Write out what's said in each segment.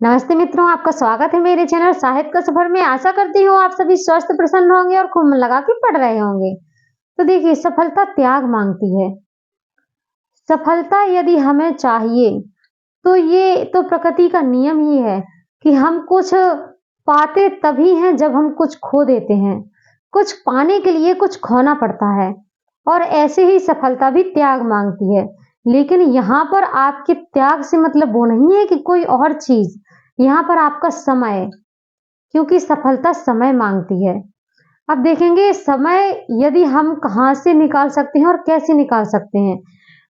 नमस्ते मित्रों, आपका स्वागत है मेरे चैनल साहित्य का सफर में। आशा करती हूँ आप सभी स्वस्थ प्रसन्न होंगे और खूब मन लगा के पढ़ रहे होंगे। तो देखिए, सफलता त्याग मांगती है। सफलता यदि हमें चाहिए तो ये तो प्रकृति का नियम ही है कि हम कुछ पाते तभी हैं जब हम कुछ खो देते हैं। कुछ पाने के लिए कुछ खोना पड़ता है और ऐसे ही सफलता भी त्याग मांगती है। लेकिन यहाँ पर आपके त्याग से मतलब वो नहीं है कि कोई और चीज, यहाँ पर आपका समय, क्योंकि सफलता समय मांगती है। अब देखेंगे समय यदि हम कहाँ से निकाल सकते हैं और कैसे निकाल सकते हैं।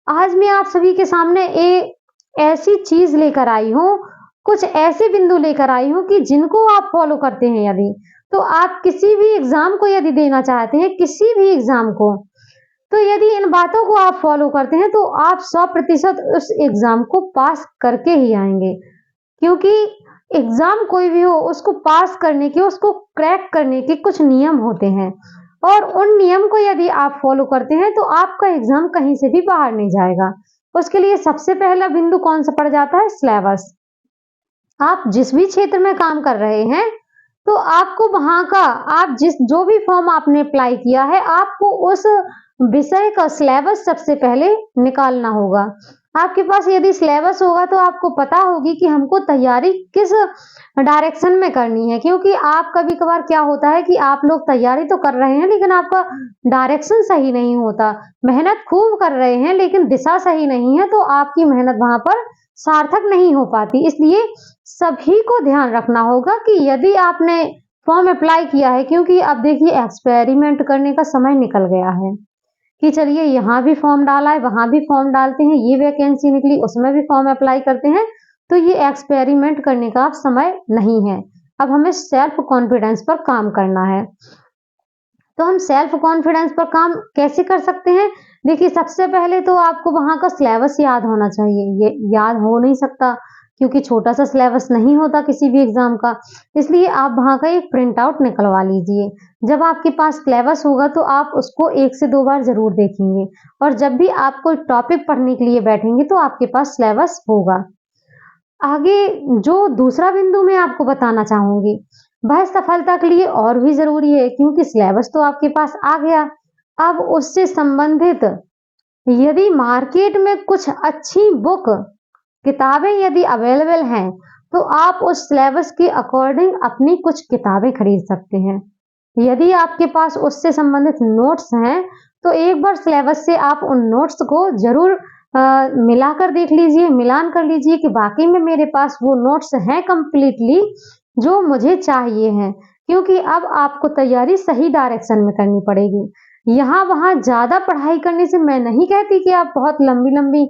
आज मैं आप सभी के सामने एक ऐसी चीज लेकर आई हूँ, कुछ ऐसे बिंदु लेकर आई हूँ कि जिनको आप फॉलो करते हैं यदि, तो आप किसी भी एग्जाम को यदि देना चाहते हैं, किसी भी एग्जाम को, तो यदि इन बातों को आप फॉलो करते हैं तो आप 100% उस एग्जाम को पास करके ही आएंगे। क्योंकि एग्जाम कोई भी हो, उसको पास करने के, उसको क्रैक करने के कुछ नियम होते हैं और उन नियम को यदि आप फॉलो करते हैं तो आपका एग्जाम कहीं से भी बाहर नहीं जाएगा। उसके लिए सबसे पहला बिंदु कौन सा पड़ जाता है? सिलेबस। आप जिस भी क्षेत्र में काम कर रहे हैं तो आपको वहां का, आप जिस जो भी फॉर्म आपने अप्लाई किया है, आपको उस विषय का सिलेबस सबसे पहले निकालना होगा। आपके पास यदि सिलेबस होगा तो आपको पता होगी कि हमको तैयारी किस डायरेक्शन में करनी है। क्योंकि आप कभी कभार क्या होता है कि आप लोग तैयारी तो कर रहे हैं लेकिन आपका डायरेक्शन सही नहीं होता। मेहनत खूब कर रहे हैं लेकिन दिशा सही नहीं है तो आपकी मेहनत वहां पर सार्थक नहीं हो पाती। इसलिए सभी को ध्यान रखना होगा कि यदि आपने फॉर्म अप्लाई किया है, क्योंकि अब देखिए एक्सपेरिमेंट करने का समय निकल गया है कि चलिए यहाँ भी फॉर्म डाला है, वहां भी फॉर्म डालते हैं, ये वैकेंसी निकली उसमें भी फॉर्म अप्लाई करते हैं, तो ये एक्सपेरिमेंट करने का अब समय नहीं है। अब हमें सेल्फ कॉन्फिडेंस पर काम करना है। तो हम सेल्फ कॉन्फिडेंस पर काम कैसे कर सकते हैं? देखिए, सबसे पहले तो आपको वहां का सिलेबस याद होना चाहिए। ये याद हो नहीं सकता क्योंकि छोटा सा सिलेबस नहीं होता किसी भी एग्जाम का। इसलिए आप वहां का एक प्रिंट आउट निकलवा लीजिए। जब आपके पास सिलेबस होगा तो आप उसको 1 से 2 बार जरूर देखेंगे और जब भी आप कोई टॉपिक पढ़ने के लिए बैठेंगे तो आपके पास सिलेबस होगा। आगे जो दूसरा बिंदु मैं आपको बताना चाहूंगी, वह सफलता के लिए और भी जरूरी है। क्योंकि सिलेबस तो आपके पास आ गया, अब उससे संबंधित यदि मार्केट में कुछ अच्छी बुक, किताबें यदि अवेलेबल हैं तो आप उस सिलेबस के अकॉर्डिंग अपनी कुछ किताबें खरीद सकते हैं। यदि आपके पास उससे संबंधित नोट्स हैं तो एक बार सिलेबस से आप उन नोट्स को जरूर मिलाकर देख लीजिए, मिलान कर लीजिए कि वाकई में मेरे पास वो नोट्स हैं कंप्लीटली जो मुझे चाहिए हैं। क्योंकि अब आपको तैयारी सही डायरेक्शन में करनी पड़ेगी। यहाँ वहां ज्यादा पढ़ाई करने से मैं नहीं कहती कि आप बहुत लंबी लंबी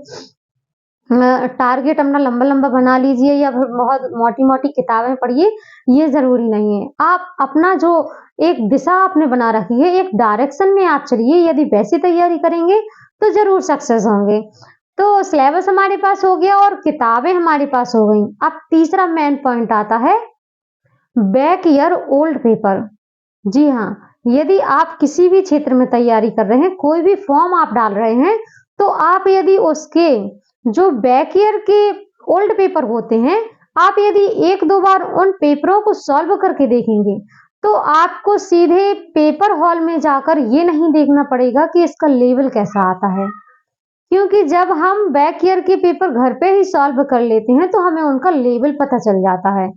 टारगेट अपना लंबा लंबा बना लीजिए या फिर बहुत मोटी मोटी किताबें पढ़िए, ये जरूरी नहीं है। आप अपना जो एक दिशा आपने बना रखी है, एक डायरेक्शन में आप चलिए। यदि वैसी तैयारी करेंगे तो जरूर सक्सेस होंगे। तो सिलेबस हमारे पास हो गया और किताबें हमारे पास हो गई। अब तीसरा मेन पॉइंट आता है बैक ईयर ओल्ड पेपर। जी हाँ, यदि आप किसी भी क्षेत्र में तैयारी कर रहे हैं, कोई भी फॉर्म आप डाल रहे हैं, तो आप यदि उसके जो बैक ईयर के ओल्ड पेपर होते हैं, आप यदि 1-2 बार उन पेपरों को सॉल्व करके देखेंगे तो आपको सीधे पेपर हॉल में जाकर ये नहीं देखना पड़ेगा कि इसका लेवल कैसा आता है। क्योंकि जब हम बैक ईयर के पेपर घर पे ही सॉल्व कर लेते हैं तो हमें उनका लेवल पता चल जाता है।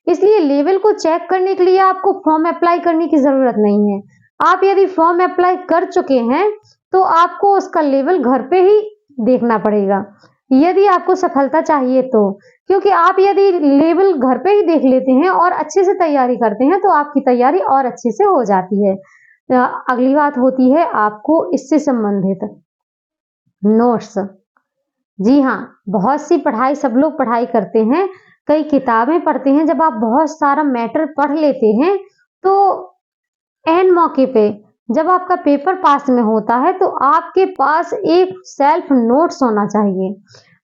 इसलिए लेवल को चेक करने के लिए आपको फॉर्म अप्लाई करने की जरूरत नहीं है। आप यदि फॉर्म अप्लाई कर चुके हैं तो आपको उसका लेवल घर पे ही देखना पड़ेगा यदि आपको सफलता चाहिए तो। क्योंकि आप यदि लेवल घर पे ही देख लेते हैं और अच्छे से तैयारी करते हैं तो आपकी तैयारी और अच्छे से हो जाती है। अगली बात होती है आपको इससे संबंधित नोट्स। जी हाँ, बहुत सी पढ़ाई, सब लोग पढ़ाई करते हैं, कई किताबें पढ़ते हैं। जब आप बहुत सारा मैटर पढ़ लेते हैं तो एन मौके पे जब आपका पेपर पास में होता है तो आपके पास एक सेल्फ नोट्स होना चाहिए।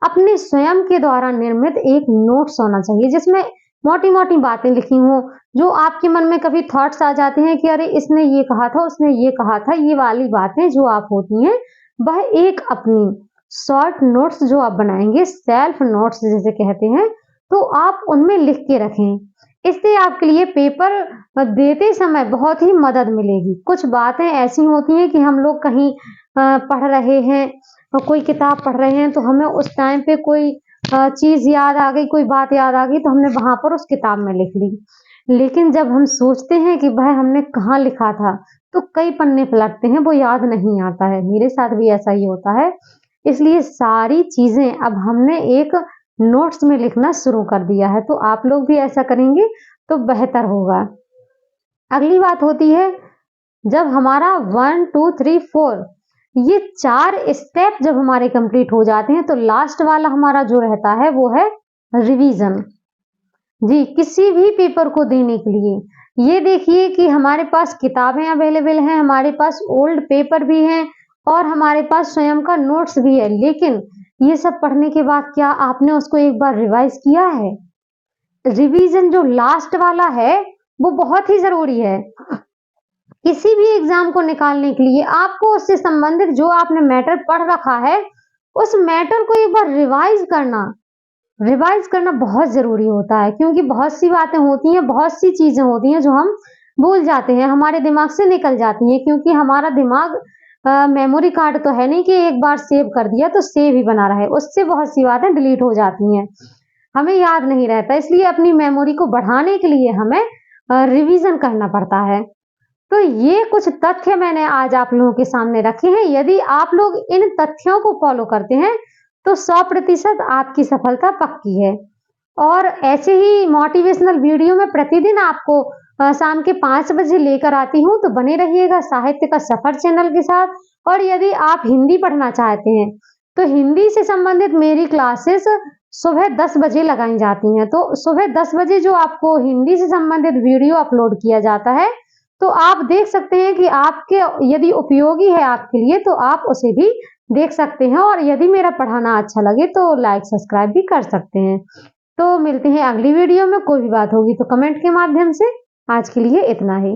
अपने स्वयं के द्वारा निर्मित एक नोट्स होना चाहिए जिसमें मोटी मोटी बातें लिखी हों, जो आपके मन में कभी थॉट्स आ जाते हैं कि अरे इसने ये कहा था, उसने ये कहा था, ये वाली बातें जो आप होती हैं, वह एक अपनी शॉर्ट नोट्स जो आप बनाएंगे, सेल्फ नोट्स जिसे कहते हैं, तो आप उनमें लिख के रखें। इससे आपके लिए पेपर देते समय बहुत ही मदद मिलेगी। कुछ बातें ऐसी होती हैं कि हम लोग कहीं पढ़ रहे हैं और कोई किताब पढ़ रहे हैं, तो हमें उस टाइम पे कोई चीज़ याद आ गई, कोई बात याद आ गई, तो हमने वहाँ पर उस किताब में लिख ली। लेकिन जब हम सोचते हैं कि वह हमने कहाँ लिखा था, तो कई पन्ने पलटते हैं, वो याद नहीं आता है। मेरे साथ भी ऐसा ही होता है। इसलिए सारी चीज़ें अब हमने एक नोट्स में लिखना शुरू कर दिया है, तो आप लोग भी ऐसा करेंगे तो बेहतर होगा। अगली बात होती है, जब हमारा 1, 2, 3, 4 ये 4 स्टेप जब हमारे कंप्लीट हो जाते हैं, तो लास्ट वाला हमारा जो रहता है वो है रिवीजन। जी, किसी भी पेपर को देने के लिए ये देखिए कि हमारे पास किताबें अवेलेबल हैं, हमारे पास ओल्ड पेपर भी हैं और हमारे पास स्वयं का नोट्स भी है। लेकिन ये सब पढ़ने के बाद क्या आपने उसको एक बार रिवाइज किया है? रिवीजन जो लास्ट वाला है वो बहुत ही जरूरी है। किसी भी एग्जाम को निकालने के लिए आपको उससे संबंधित जो आपने मैटर पढ़ रखा है, उस मैटर को एक बार रिवाइज करना बहुत जरूरी होता है, क्योंकि बहुत सी बातें होती हैं, बहुत सी चीजें होती हैं जो हम भूल जाते हैं, हमारे दिमाग से निकल जाती हैं, क्योंकि हमारा दिमाग मेमोरी कार्ड तो है नहीं कि एक बार सेव कर दिया तो सेव ही बना रहे, उससे बहुत सी बातें डिलीट हो जाती हैं, हमें याद नहीं रहता। इसलिए अपनी मेमोरी को बढ़ाने के लिए हमें रिवीजन करना पड़ता है। तो ये कुछ तथ्य मैंने आज आप लोगों के सामने रखे हैं। यदि आप लोग इन तथ्यों को फॉलो करते हैं तो 100% आपकी सफलता पक्की है। और ऐसे ही मोटिवेशनल वीडियो में प्रतिदिन आपको शाम के 5 बजे लेकर आती हूँ, तो बने रहिएगा साहित्य का सफर चैनल के साथ। और यदि आप हिंदी पढ़ना चाहते हैं तो हिंदी से संबंधित मेरी क्लासेस सुबह 10 बजे लगाई जाती हैं। तो सुबह 10 बजे जो आपको हिंदी से संबंधित वीडियो अपलोड किया जाता है, तो आप देख सकते हैं कि आपके यदि उपयोगी है आपके लिए तो आप उसे भी देख सकते हैं। और यदि मेरा पढ़ाना अच्छा लगे तो लाइक सब्सक्राइब भी कर सकते हैं। तो मिलते हैं अगली वीडियो में। कोई भी बात होगी तो कमेंट के माध्यम से। आज के लिए इतना ही।